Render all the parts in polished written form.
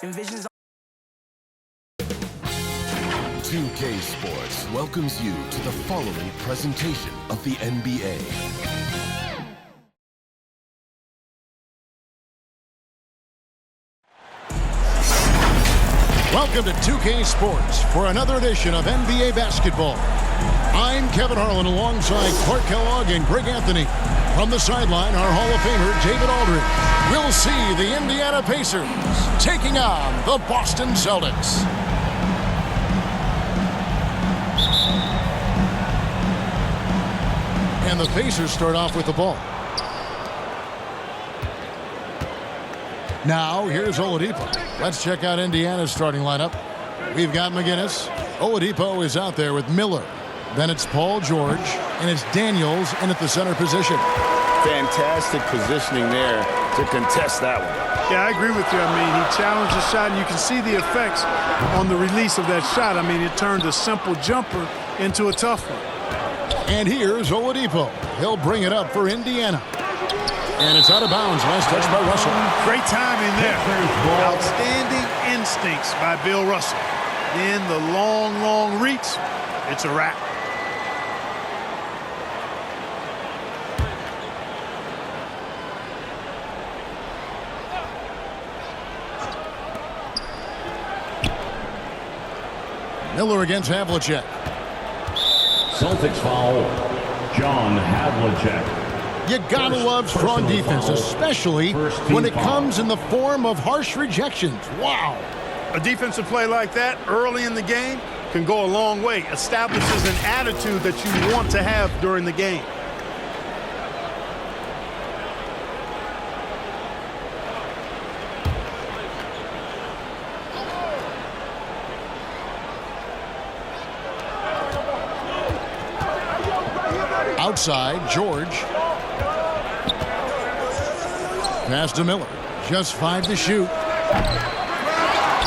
Envisions 2K Sports welcomes you to the following presentation of the NBA. Welcome to 2K Sports for another edition of NBA basketball. I'm Kevin Harlan alongside Clark Kellogg and Greg Anthony. From the sideline, our Hall of Famer, David Aldridge. We'll see the Indiana Pacers taking on the Boston Celtics. And the Pacers start off with the ball. Now, here's Oladipo. Let's check out Indiana's starting lineup. We've got McGinnis. Oladipo is out there with Miller. Then it's Paul George, and it's Daniels in at the center position. Fantastic positioning there to contest that one. Yeah, I agree with you. I mean, he challenged the shot, and you can see the effects on the release of that shot. I mean, it turned a simple jumper into a tough one. And here's Oladipo. He'll bring it up for Indiana. And it's out of bounds. Last touch by Russell. Great timing there. Outstanding instincts by Bill Russell. Then the long, long reach. It's a wrap. Miller against Havlicek. Celtics foul, John Havlicek. You gotta love strong defense, especially when it comes in the form of harsh rejections. Wow. A defensive play like that early in the game can go a long way. Establishes an attitude that you want to have during the game. Outside, George. Pass to Miller. Just 5 to shoot.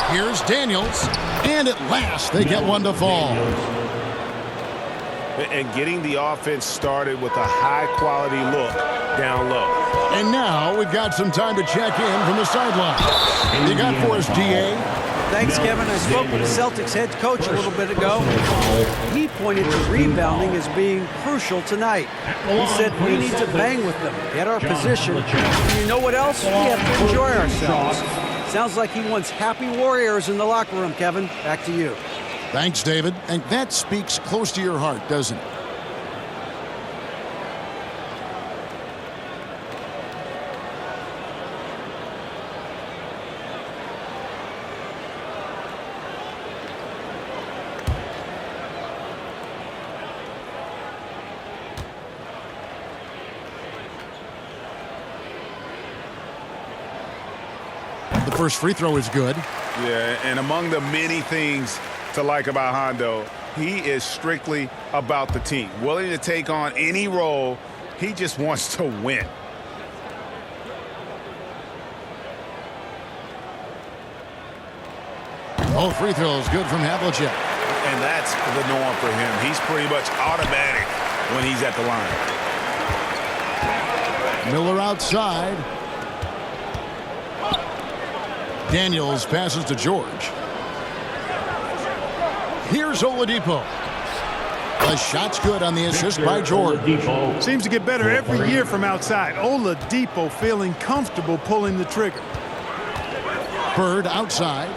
Here's Daniels. And at last, they get one to fall. And getting the offense started with a high-quality look down low. And now we've got some time to check in from the sideline. You got for us, DA? Thanks, Kevin. I spoke with the Celtics head coach a little bit ago. He pointed to rebounding as being crucial tonight. He said we need to bang with them, get our position. And you know what else? We have to enjoy ourselves. Sounds like he wants happy warriors in the locker room, Kevin. Back to you. Thanks, David. And that speaks close to your heart, doesn't it? The first free throw is good. Yeah, and among the many things to like about Hondo, he is strictly about the team. Willing to take on any role. He just wants to win. All free throws good from Havlicek. And that's the norm for him. He's pretty much automatic when he's at the line. Miller outside. Daniels passes to George. Here's Oladipo. The shot's good on the assist by George. Seems to get better every year from outside. Oladipo feeling comfortable pulling the trigger. Bird outside.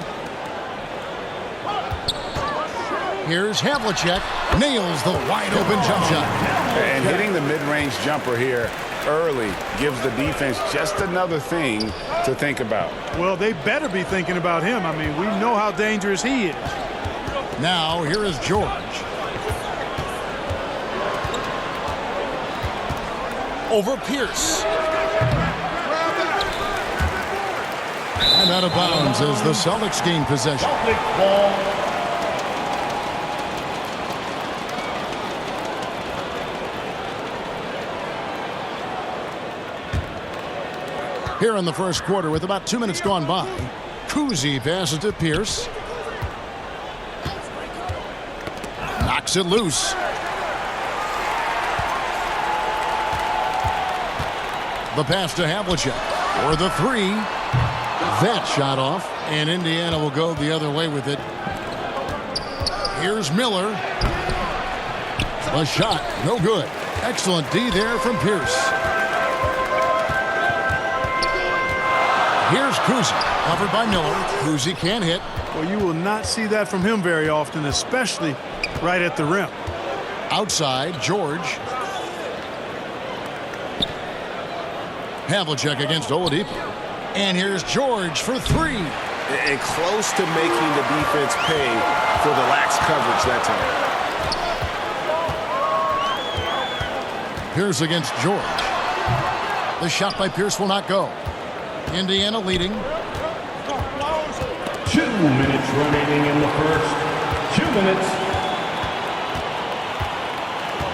Here's Havlicek. Nails the wide-open jump shot. And hitting the mid-range jumper here early gives the defense just another thing to think about. Well, they better be thinking about him. I mean, we know how dangerous he is. Now, here is George. Over Pierce. And out of bounds as the Celtics gain possession. Here in the first quarter with about 2 minutes gone by. Kuzi passes to Pierce. Knocks it loose. The pass to Havlicek for the three. That shot off, and Indiana will go the other way with it. Here's Miller. A shot, no good. Excellent D there from Pierce. Here's Kuzi, covered by Miller. Kuzi can't hit. Well, you will not see that from him very often, especially right at the rim. Outside, George. Havlicek against Oladipo. And here's George for three. And close to making the defense pay for the lax coverage that time. Pierce against George. The shot by Pierce will not go. Indiana leading. 2 minutes remaining in the first. 2 minutes.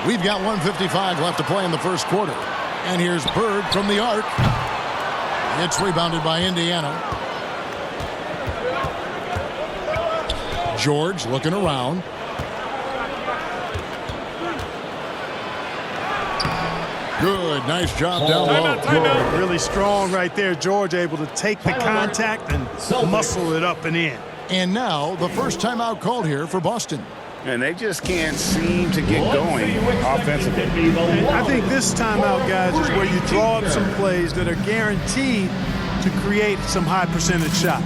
We've got 1:55 left to play in the first quarter. And here's Bird from the arc. It's rebounded by Indiana. George looking around. Good, nice job down low. Really strong right there. George able to take the contact and muscle it up and in. And now the first timeout called here for Boston. And they just can't seem to get going offensively. I think this timeout, guys, is where you draw up some plays that are guaranteed to create some high percentage shots.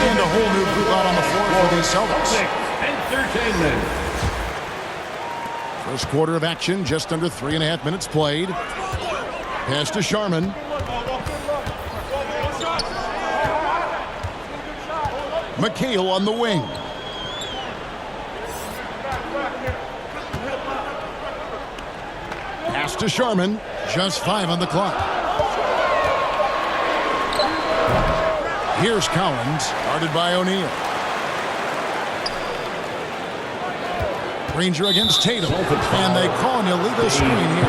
And a whole new group out on the floor for the Celtics. Entertainment. First quarter of action, just under 3.5 minutes played. Pass to Sharman. McHale on the wing. Pass to Sharman. Just 5 on the clock. Here's Collins, guarded by O'Neal. Granger against Tatum, and they call an illegal screen here.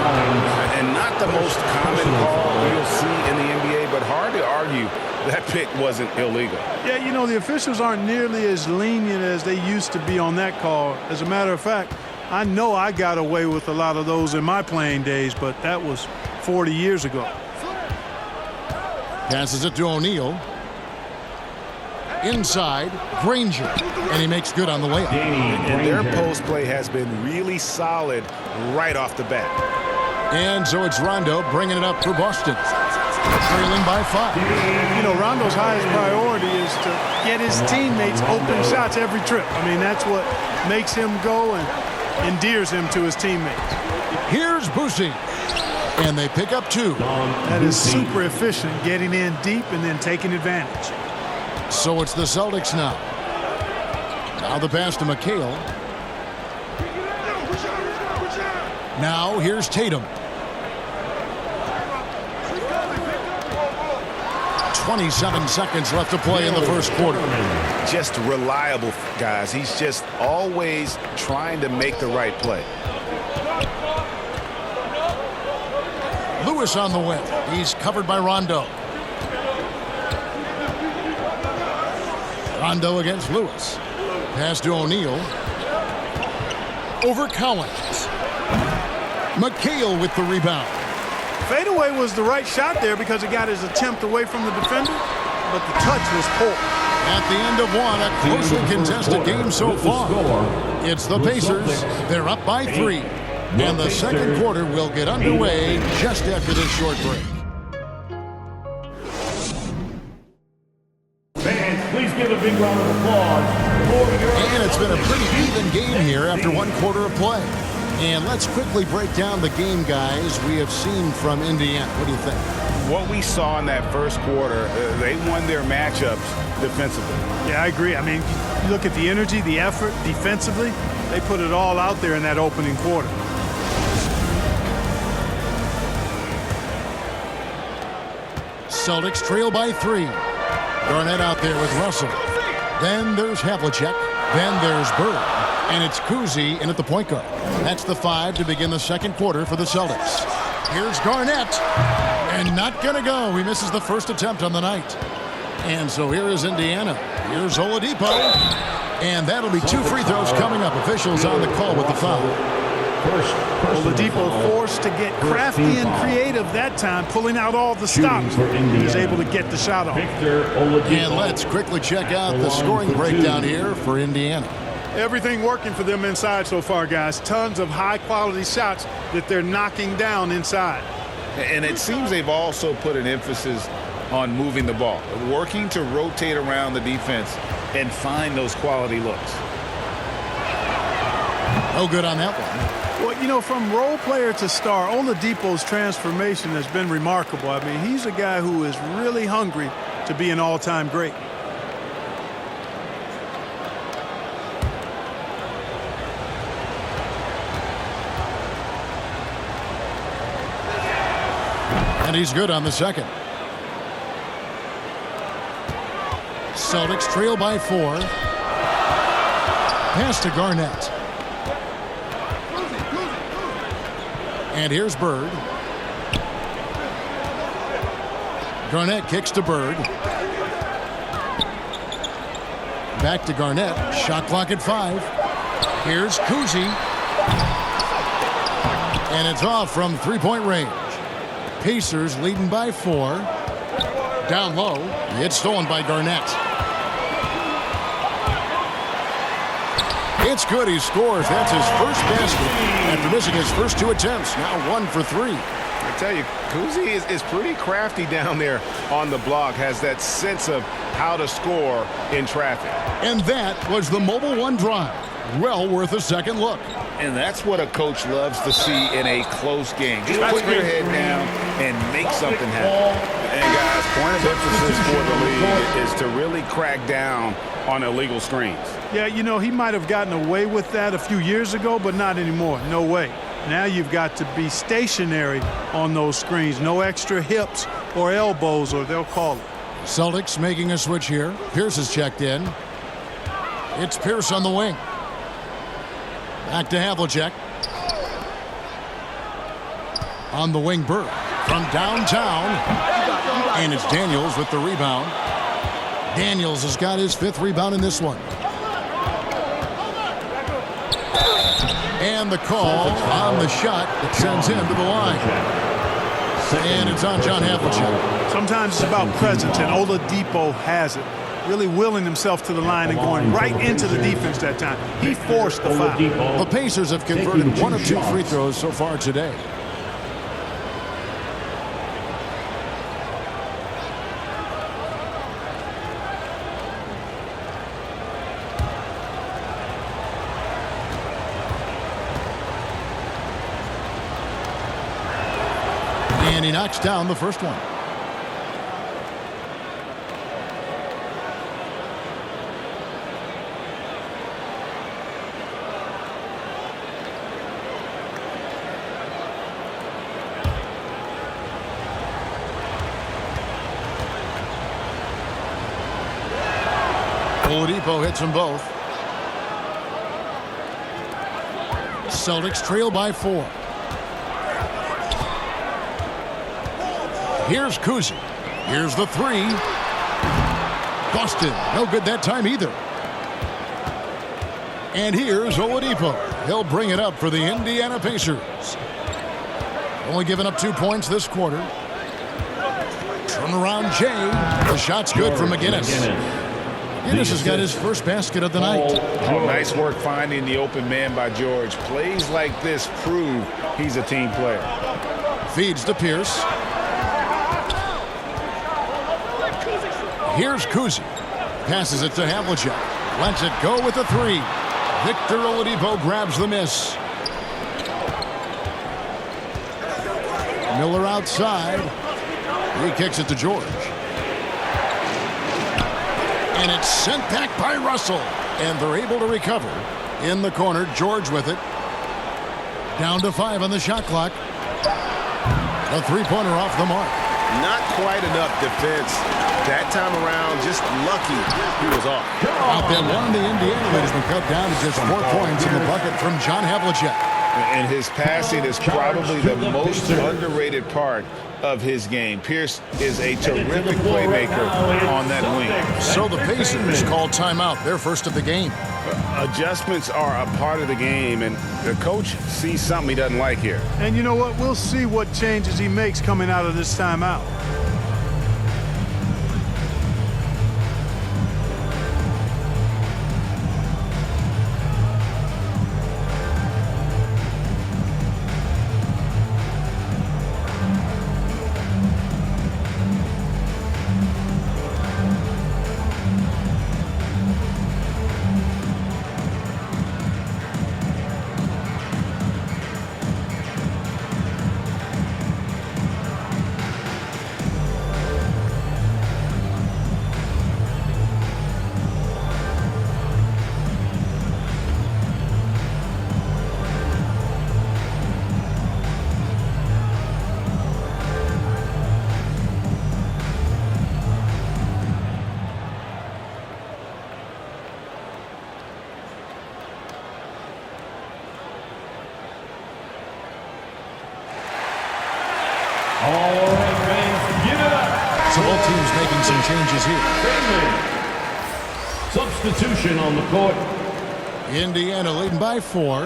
And not the most common call you'll see in the NBA, but hard to argue that pick wasn't illegal. Yeah, you know, the officials aren't nearly as lenient as they used to be on that call. As a matter of fact, I know I got away with a lot of those in my playing days, but that was 40 years ago. Passes it to O'Neal. Inside, Granger, and he makes good on the layup. And their post play has been really solid right off the bat. And so it's Rondo bringing it up for Boston. Trailing by 5. You know, Rondo's highest priority is to get his teammates open shots every trip. I mean, that's what makes him go and endears him to his teammates. Here's Boosie. And they pick up 2. That is super efficient, getting in deep and then taking advantage. So it's the Celtics now. Now the pass to McHale. Now here's Tatum. 27 seconds left to play in the first quarter. Just reliable, guys. He's just always trying to make the right play. Lewis on the wing. He's covered by Rondo. Rondo against Lewis. Pass to O'Neal. Over Collins. McHale with the rebound. Fadeaway was the right shot there because it got his attempt away from the defender, but the touch was poor. At the end of one, a closely contested game so far. It's the Pacers. They're up by 3. And the second quarter will get underway just after this short break. Fans, please give a big round of applause for your... And it's been a pretty even game here after one quarter of play. And let's quickly break down the game, guys, we have seen from Indiana. What do you think? What we saw in that first quarter, they won their matchups defensively. Yeah, I agree. I mean, you look at the energy, the effort defensively, they put it all out there in that opening quarter. Celtics trail by 3. Garnett out there with Russell. Then there's Havlicek. Then there's Bird. And it's Kuzi in at the point guard. That's the 5 to begin the second quarter for the Celtics. Here's Garnett. And not going to go. He misses the first attempt on the night. And so here is Indiana. Here's Oladipo. And that'll be 2 free throws coming up. Officials on the call with the foul. Oladipo forced to get crafty and creative that time, pulling out all the stops. He was able to get the shot off. And let's quickly check out the scoring breakdown here for Indiana. Everything working for them inside so far, guys. Tons of high-quality shots that they're knocking down inside. And it seems they've also put an emphasis on moving the ball, working to rotate around the defense and find those quality looks. No good on that one. Well, you know, from role player to star, Oladipo's transformation has been remarkable. I mean, he's a guy who is really hungry to be an all-time great. And he's good on the second. Celtics trail by 4. Pass to Garnett. And here's Bird. Garnett kicks to Bird. Back to Garnett. Shot clock at 5. Here's Kuzi. And it's off from three-point range. Pacers leading by 4. Down low. It's stolen by Garnett. It's good. He scores. That's his first basket after missing his first 2 attempts. Now 1 for 3. I tell you, Kuzi is pretty crafty down there on the block, has that sense of how to score in traffic. And that was the Mobile One drive. Well worth a second look. And that's what a coach loves to see in a close game. Just put your head down and make something happen. And guys, point of emphasis for the league is to really crack down on illegal screens. Yeah, you know, he might have gotten away with that a few years ago, but not anymore. No way. Now you've got to be stationary on those screens. No extra hips or elbows, or they'll call it. Celtics making a switch here. Pierce is checked in. It's Pierce on the wing. Back to Havlicek. On the wing, Burke from downtown. And it's Daniels with the rebound. Daniels has got his 5th rebound in this one. And the call on the shot that sends him to the line. And it's on John Havlicek. Sometimes it's about presence, and Oladipo has it. Really willing himself to the line and going right into the defense that time. He forced the foul. The Pacers have converted 1 of 2 free throws so far today. And he knocks down the first one. Oladipo hits them both. Celtics trail by 4. Here's Kuzi. Here's the 3. Busted. No good that time either. And here's Oladipo. He'll bring it up for the Indiana Pacers. Only giving up 2 points this quarter. Turnaround Jay. The shot's good from McGinnis. Guinness has got his first basket of the night. Oh, nice work finding the open man by George. Plays like this prove he's a team player. Feeds to Pierce. Here's Kuzi. Passes it to Havlicek. Lets it go with a three. Victor Oladipo grabs the miss. Miller outside. He kicks it to George. And it's sent back by Russell. And they're able to recover. In the corner, George with it. Down to 5 on the shot clock. A three-pointer off the mark. Not quite enough defense that time around. Just lucky he was off. Out there, one of the Indiana lead has been cut down to just 4 points in the bucket from John Havlicek. And his passing is probably the most underrated part of his game. Pierce is a terrific playmaker on that wing. So the Pacers call timeout, their first of the game. Adjustments are a part of the game, and the coach sees something he doesn't like here. And you know what? We'll see what changes he makes coming out of this timeout. So both teams making some changes here. Substitution on the court. Indiana leading by 4.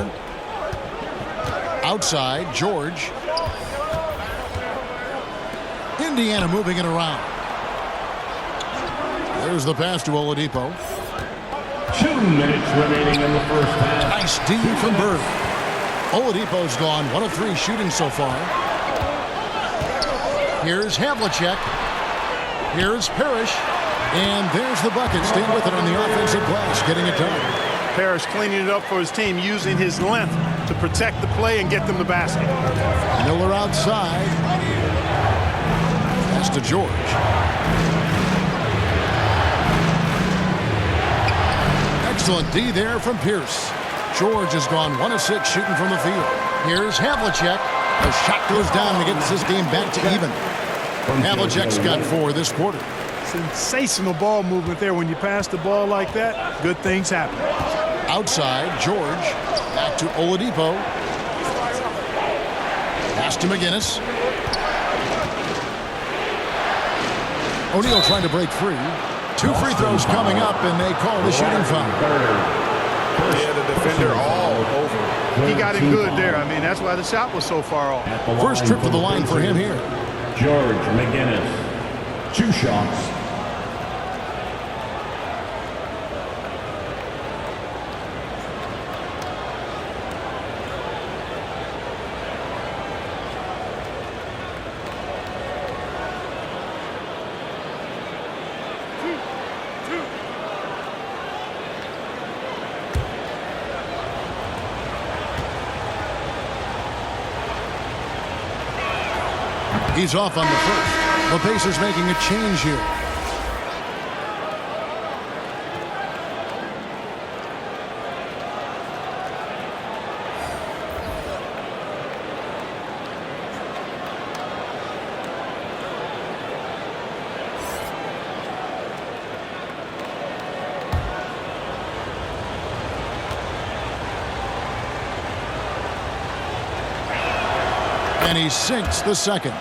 Outside, George. Indiana moving it around. There's the pass to Oladipo. 2 minutes remaining in the first half. Nice D from Bird. Oladipo's gone 1 of 3 shooting so far. Here's Havlicek. Here's Parrish. And there's the bucket. Staying with it on the offensive glass, getting it done. Parrish cleaning it up for his team, using his length to protect the play and get them the basket. Miller outside. Pass to George. Excellent D there from Pierce. George has gone 1 of 6 shooting from the field. Here's Havlicek. The shot goes down and gets this game back to even. Havlicek's got 4 this quarter. Sensational ball movement there. When you pass the ball like that, good things happen. Outside, George. Back to Oladipo. Pass to McGinnis. O'Neal trying to break free. 2 free throws coming up, and they call the shooting foul. Yeah, the defender all over. He got it good there. I mean, that's why the shot was so far off. First trip to the line for him here. George McGinnis. 2 shots. He's off on the first. The Pacers making a change here. And he sinks the second.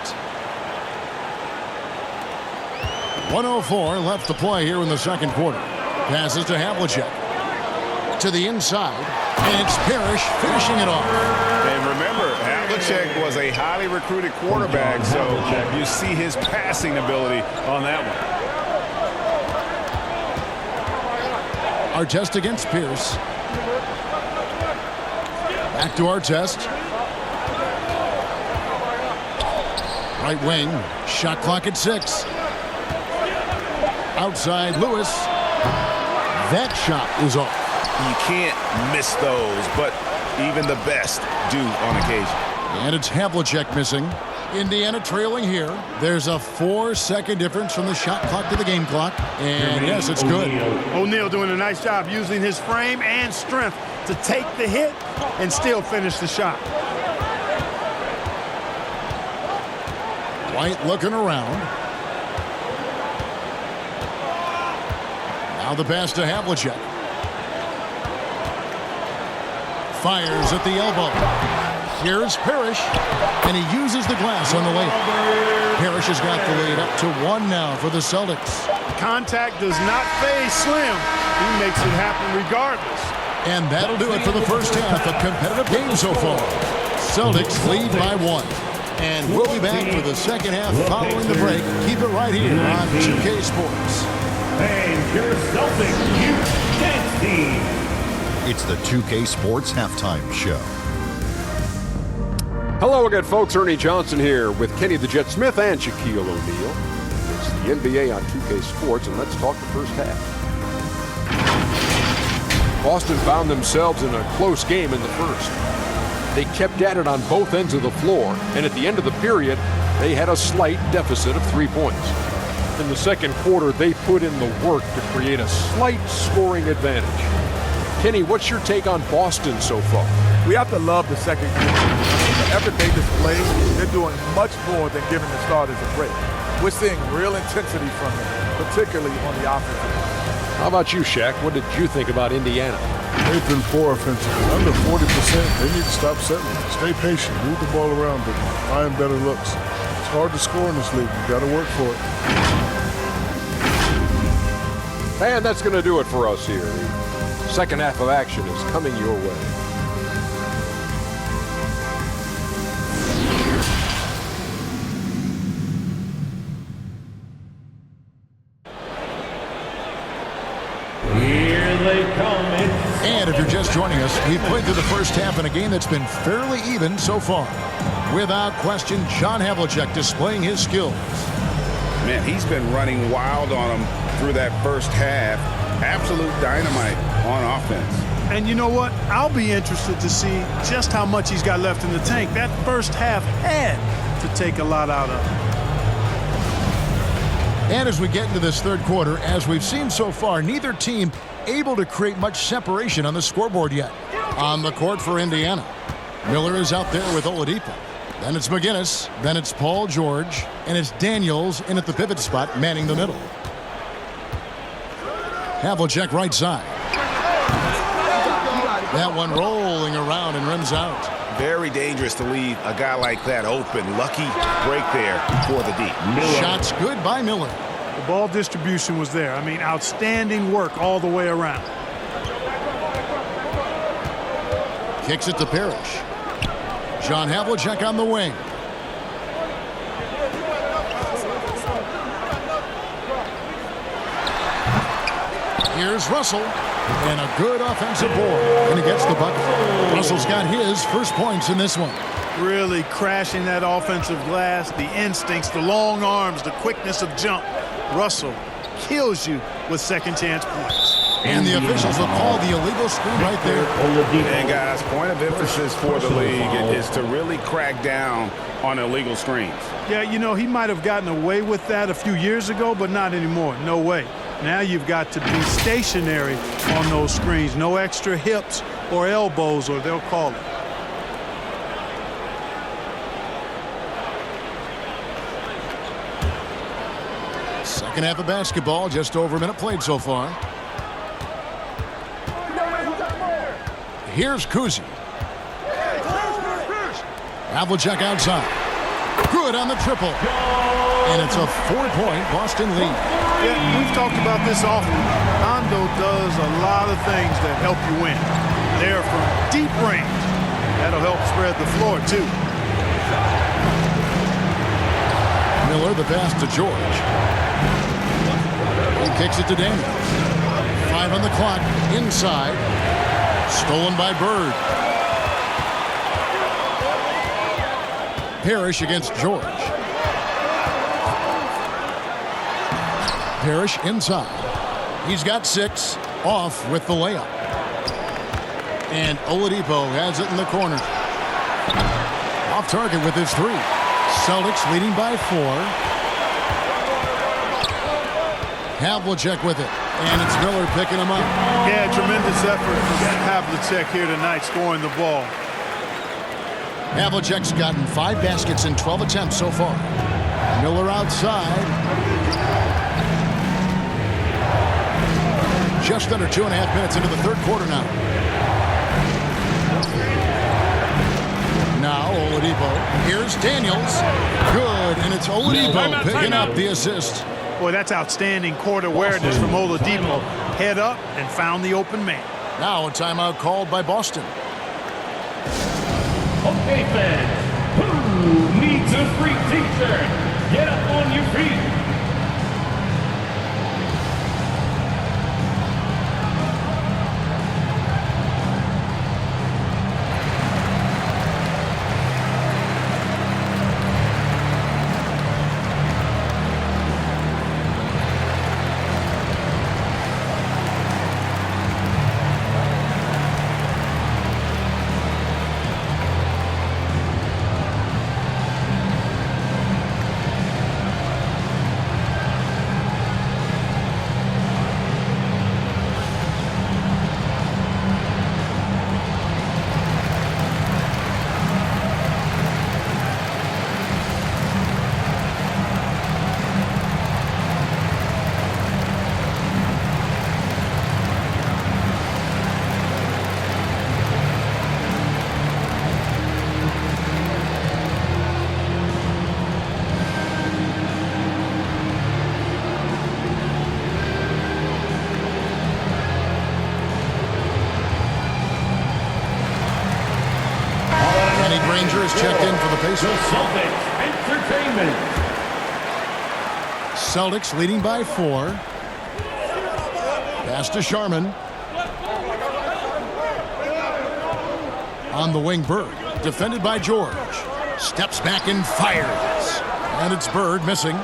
1:04 left to play here in the second quarter. Passes to Havlicek. To the inside. And it's Parrish finishing it off. And remember, Havlicek was a highly recruited quarterback, so you see his passing ability on that one. Artest against Pierce. Back to Artest. Right wing. Shot clock at 6. Outside Lewis. That shot is off. You can't miss those, but even the best do on occasion. And it's Havlicek missing. Indiana trailing here. There's a 4-second difference from the shot clock to the game clock. And yes, it's good. O'Neal doing a nice job using his frame and strength to take the hit and still finish the shot. White looking around. Now the pass to Havlicek. Fires at the elbow. Here's Parrish, and he uses the glass on the layup. Parrish has got the lead up to 1 now for the Celtics. Contact does not phase Slim. He makes it happen regardless. And that'll do it for the first half. A competitive game so far. Celtics lead by 1. And we'll be back for the second half following the break. Keep it right here on 2K Sports. And your Celtics youth dance team. It's the 2K Sports Halftime Show. Hello again, folks. Ernie Johnson here with Kenny the Jet Smith and Shaquille O'Neal. It's the NBA on 2K Sports, and let's talk the first half. Boston found themselves in a close game in the first. They kept at it on both ends of the floor, and at the end of the period, they had a slight deficit of 3 points. In the second quarter, they put in the work to create a slight scoring advantage. Kenny, what's your take on Boston so far? We have to love the second quarter. The effort they displayed, they're doing much more than giving the starters a break. We're seeing real intensity from them, particularly on the offensive end. How about you, Shaq? What did you think about Indiana? They've been poor offensively. Under 40%, they need to stop settling. Stay patient, move the ball around, but find better looks. It's hard to score in this league. You've got to work for it. And that's going to do it for us here. The second half of action is coming your way. Here they come. And if you're just joining us, we've played through the first half in a game that's been fairly even so far. Without question, John Havlicek displaying his skills. Man, he's been running wild on them through that first half. Absolute dynamite on offense. And you know what? I'll be interested to see just how much he's got left in the tank. That first half had to take a lot out of him. And as we get into this third quarter, as we've seen so far, neither team able to create much separation on the scoreboard yet. On the court for Indiana, Miller is out there with Oladipo. Then it's McGinnis, then it's Paul George, and it's Daniels in at the pivot spot, manning the middle. Havlicek right side. That one rolling around and rims out. Very dangerous to leave a guy like that open. Lucky break there for the D. Shots good by Miller. The ball distribution was there. I mean, outstanding work all the way around. Kicks it to Parrish. John Havlicek on the wing. Here's Russell. And a good offensive board. And he gets the bucket. Russell's got his first points in this one. Really crashing that offensive glass. The instincts, the long arms, the quickness of jump. Russell kills you with second chance points. And the officials will call the illegal screen right there. And guys, point of emphasis for the league is to really crack down on illegal screens. Yeah, you know, he might have gotten away with that a few years ago, but not anymore. No way. Now you've got to be stationary on those screens. No extra hips or elbows, or they'll call it. Second half of basketball, just over a minute played so far. Here's Kuzi. Havlicek outside. Good on the triple. And it's a 4-point Boston lead. Yeah, we've talked about this often. Hondo does a lot of things that help you win. They're from deep range. That'll help spread the floor, too. Miller, the pass to George. He kicks it to Daniels. 5 on the clock. Inside. Stolen by Bird. Parrish against George. Parrish inside. He's got 6. Off with the layup. And Oladipo has it in the corner. Off target with his 3. Celtics leading by 4. Havlicek with it. And it's Miller picking him up. Yeah, tremendous effort from Havlicek here tonight, scoring the ball. Havlicek's gotten 5 baskets in 12 attempts so far. Miller outside. Just under 2.5 minutes into the third quarter now. Now Oladipo. Here's Daniels. Good, and it's Oladipo picking up the assist. Boy, that's outstanding court awareness from Oladipo. Head up and found the open man. Now a timeout called by Boston. Okay, fans, who needs a free t-shirt? Get up on your feet. Granger is checked in for the Pacers. Celtics Entertainment. Celtics leading by 4. Pass to Sharman. On the wing, Bird. Defended by George. Steps back and fires. And it's Bird missing.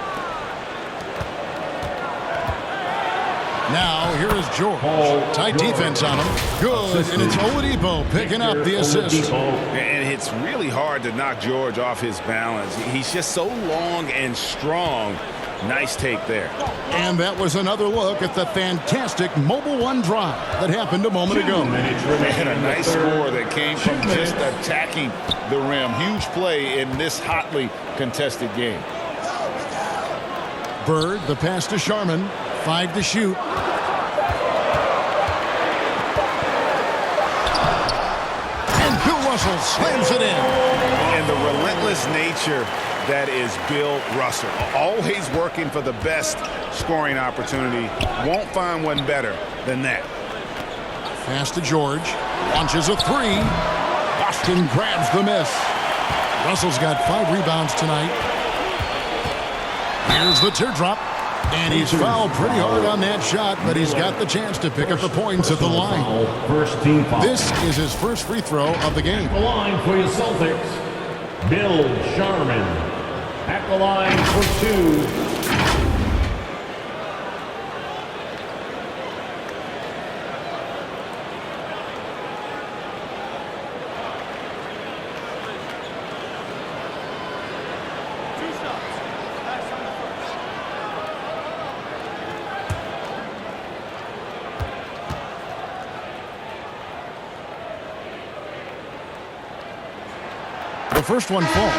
Now, here is George. Tight defense on him. Good, and it's Oladipo picking up the assist. And it's really hard to knock George off his balance. He's just so long and strong. Nice take there. And that was another look at the fantastic Mobile One drive that happened a moment ago. And a nice score that came from just attacking the rim. Huge play in this hotly contested game. Bird, the pass to Sharman. 5 to shoot. And Bill Russell slams it in. And the relentless nature that is Bill Russell. Always working for the best scoring opportunity. Won't find one better than that. Pass to George. Launches a 3. Boston grabs the miss. Russell's got 5 rebounds tonight. Here's the teardrop. And he's fouled pretty hard on that shot, but he's got the chance to pick up the points at the line. First team foul. This is his first free throw of the game. At the line for your Celtics, Bill Sharman. At the line for 2. The first one falls.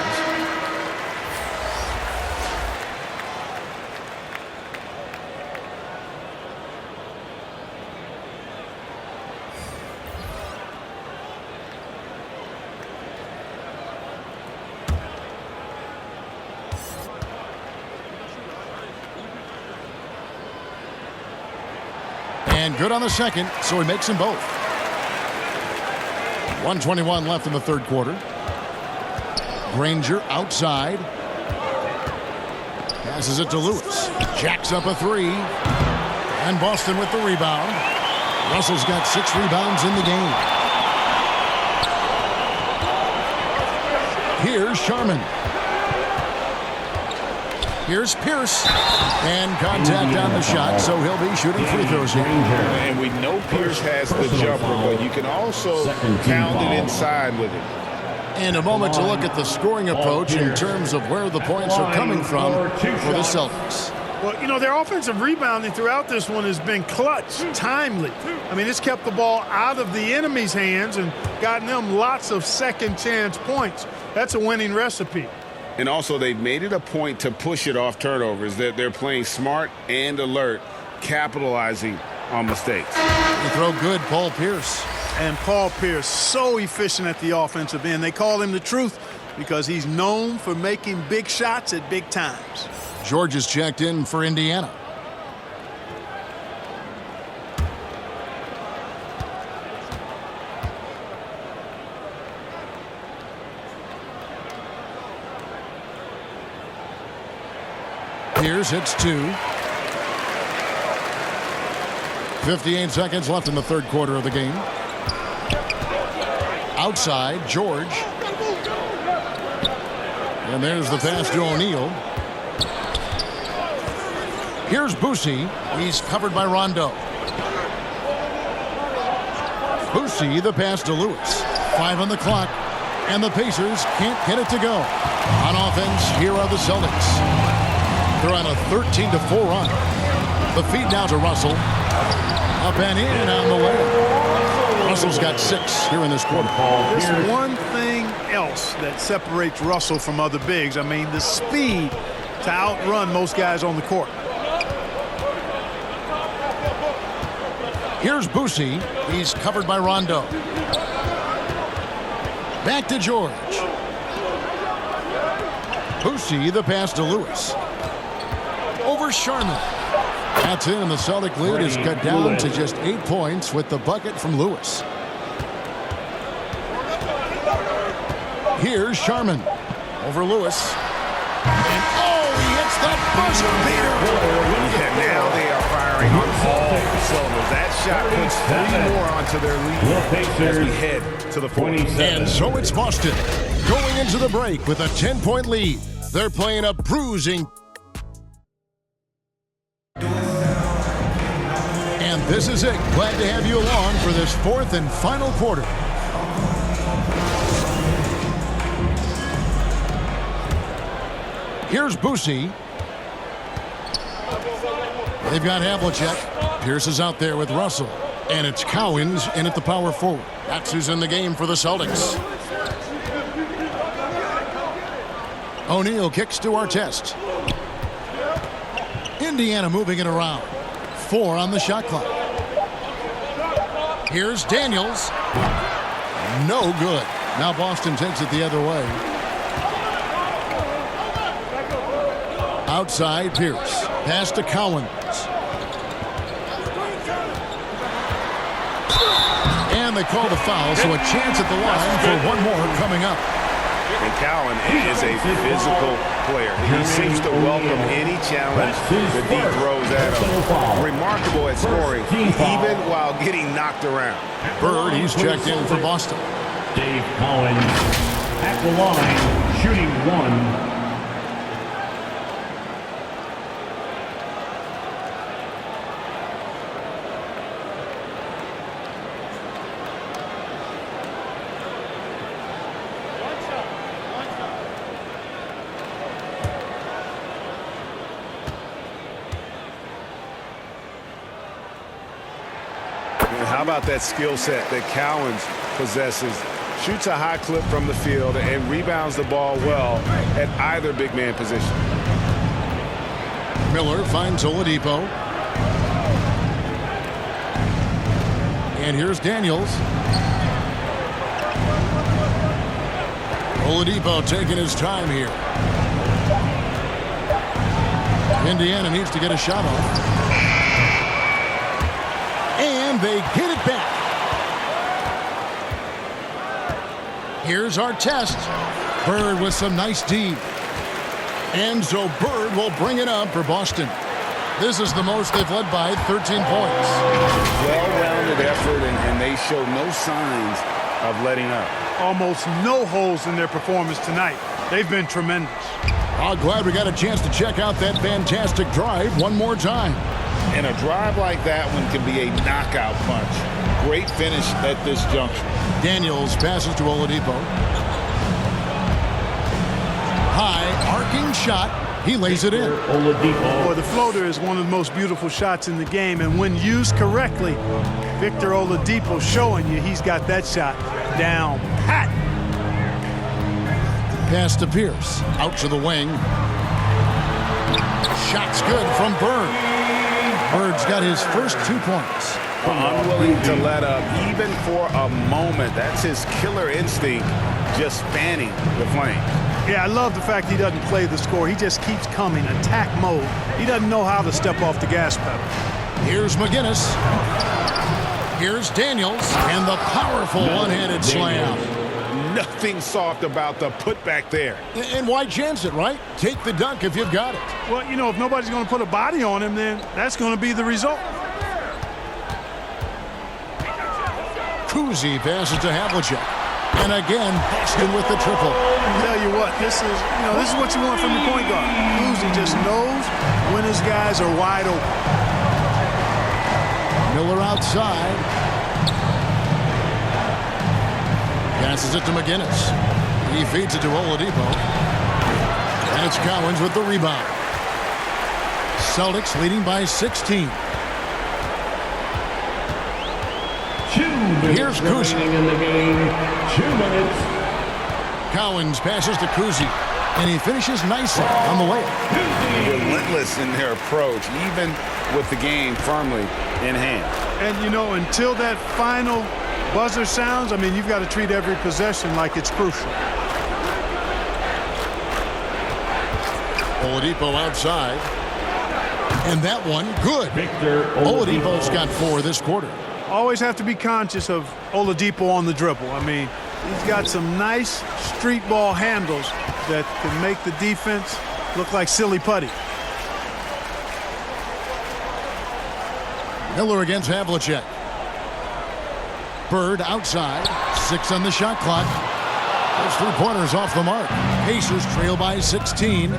And good on the second, so he makes them both. 1:21 left in the third quarter. Granger outside. Passes it to Lewis. Jacks up a 3. And Boston with the rebound. Russell's got 6 rebounds in the game. Here's Sharman. Here's Pierce. And contact on the shot, so he'll be shooting free throws here. And we know Pierce has the jumper, but you can also pound it inside with it. And a moment to look at the scoring approach in terms of where the points are coming from for the Celtics. Well, you know, their offensive rebounding throughout this one has been clutch, timely. I mean, it's kept the ball out of the enemy's hands and gotten them lots of second chance points. That's a winning recipe. And also, they've made it a point to push it off turnovers. They're playing smart and alert, capitalizing on mistakes. You throw good, Paul Pierce. And Paul Pierce, so efficient at the offensive end. They call him the truth because he's known for making big shots at big times. George is checked in for Indiana. Pierce hits 2. 58 seconds left in the third quarter of the game. Outside, George. And there's the pass to O'Neal. Here's Boosie. He's covered by Rondo. Boosie, the pass to Lewis. 5 on the clock. And the Pacers can't get it to go. On offense, here are the Celtics. They're on a 13-4 run. The feed now to Russell. Up and in on the way. Russell's got 6 here in this quarter. There's one thing else that separates Russell from other bigs. I mean, the speed to outrun most guys on the court. Here's Boosie. He's covered by Rondo. Back to George. Boosie, the pass to Lewis. Over Sharman. That's in, and the Celtic lead is cut down to just 8 points with the bucket from Lewis. Here's Sharman. Over Lewis. And he hits that first beater. And now they are firing on all cylinders. That shot puts 3 more onto their lead as we head to the fourth. And so it's Boston going into the break with a 10-point lead. They're playing a bruising. And this is it. Glad to have you along for this 4th and final quarter. Here's Boosie. They've got Havlicek. Pierce is out there with Russell. And it's Cowens in at the power forward. That's who's in the game for the Celtics. O'Neal kicks to Artest. Indiana moving it around. 4 on the shot clock. Here's Daniels. No good. Now Boston takes it the other way. Outside, Pierce. Pass to Cowens. And they call the foul, so a chance at the line for one more coming up. And Cowan is a physical player. He seems to welcome any challenge that he throws at him. Remarkable at scoring, even while getting knocked around. Bird, he's checked in for Boston. Dave Collins at the line, shooting 1. How about that skill set that Cowens possesses? Shoots a high clip from the field and rebounds the ball well at either big man position. Miller finds Oladipo. And here's Daniels. Oladipo taking his time here. Indiana needs to get a shot off. And they get it back. Here's Artest. Bird with some nice D. And so Bird will bring it up for Boston. This is the most they've led by 13 points. Well-rounded effort, and they show no signs of letting up. Almost no holes in their performance tonight. They've been tremendous. I'm glad we got a chance to check out that fantastic drive one more time. And a drive like that one can be a knockout punch. Great finish at this juncture. Daniels passes to Oladipo. High, arcing shot. He lays it in. Oladipo. Boy, the floater is one of the most beautiful shots in the game, and when used correctly, Victor Oladipo showing you he's got that shot down pat. Pass to Pierce. Out to the wing. Shot's good from Bird. Bird's got his first 2 points. Unwilling to let up, even for a moment. That's his killer instinct, just fanning the flames. Yeah, I love the fact he doesn't play the score. He just keeps coming, attack mode. He doesn't know how to step off the gas pedal. Here's McGinnis. Here's Daniels. And the powerful one-handed slam. Nothing soft about the putback there. And why chance it, right? Take the dunk if you've got it. Well, you know, if nobody's going to put a body on him, then that's going to be the result. Kuzi passes to Havlicek. And again, Boston with the triple. I tell you what, this is what you want from your point guard. Kuzi just knows when his guys are wide open. Miller outside. Passes it to McGinnis. He feeds it to Oladipo. And it's Cowens with the rebound. Celtics leading by 16. Here's Kuzi. In the game, 2 minutes. Cowens passes to Kuzi. And he finishes nicely on the layup. Relentless in their approach, even with the game firmly in hand. And, you know, until that final buzzer sounds, I mean, you've got to treat every possession like it's crucial. Oladipo outside. And that one, good. Victor Oladipo's got 4 this quarter. Always have to be conscious of Oladipo on the dribble. I mean, he's got some nice street ball handles that can make the defense look like silly putty. Miller against Havlicek. Bird outside. 6 on the shot clock. Those 3-pointers off the mark. Pacers trail by 16.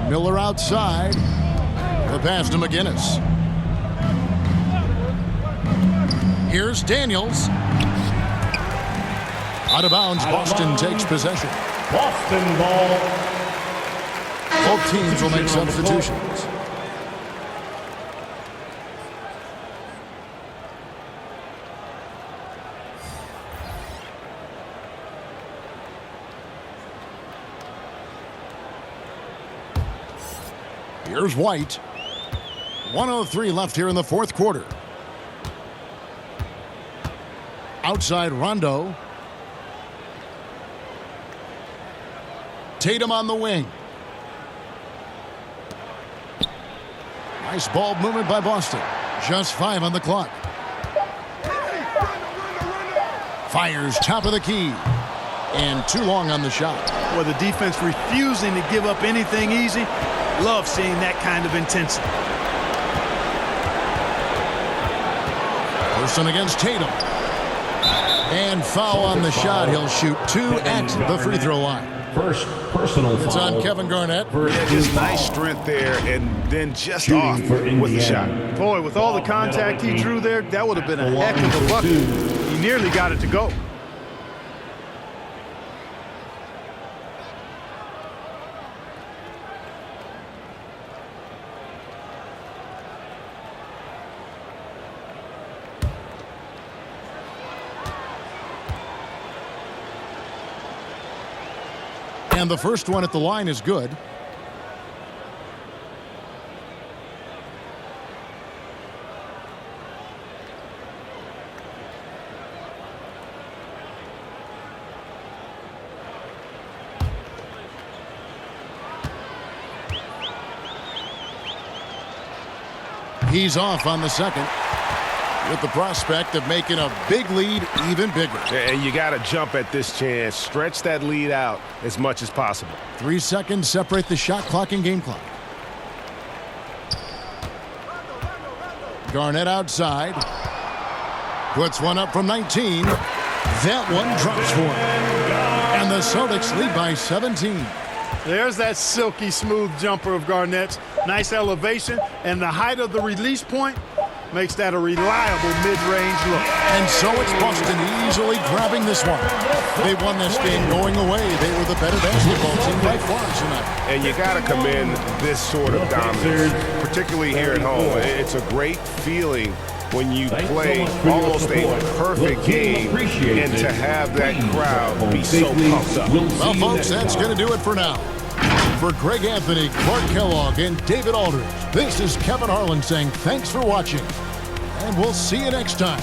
Miller outside. The pass to McGinnis. Here's Daniels. Out of bounds, Boston takes possession. Boston ball. Both teams will make substitutions. Here's White. 1:03 left here in the fourth quarter. Outside Rondo. Tatum on the wing. Nice ball movement by Boston. Just 5 on the clock. Fires top of the key. And too long on the shot. Well, the defense refusing to give up anything easy. Love seeing that kind of intensity. Person against Tatum. And foul on the shot. He'll shoot 2 at the free throw line. First personal foul. It's on Kevin Garnett. Yeah, just nice strength there, and then just off with the shot. Boy, with all the contact he drew there, that would have been a heck of a bucket. He nearly got it to go. And the first one at the line is good. He's off on the second, with the prospect of making a big lead even bigger. And you got to jump at this chance. Stretch that lead out as much as possible. 3 seconds separate the shot clock and game clock. Garnett outside. Puts one up from 19. That one drops for him. And the Celtics lead by 17. There's that silky smooth jumper of Garnett's. Nice elevation, and the height of the release point makes that a reliable mid-range look. And so it's Boston easily grabbing this one. They won this game going away. They were the better basketball team by far tonight. And you got to commend this sort of dominance, particularly here at home. It's a great feeling when you play almost a perfect game and to have that crowd be so pumped up. Well, folks, that's going to do it for now. For Greg Anthony, Clark Kellogg, and David Aldridge, this is Kevin Harlan saying thanks for watching, and we'll see you next time.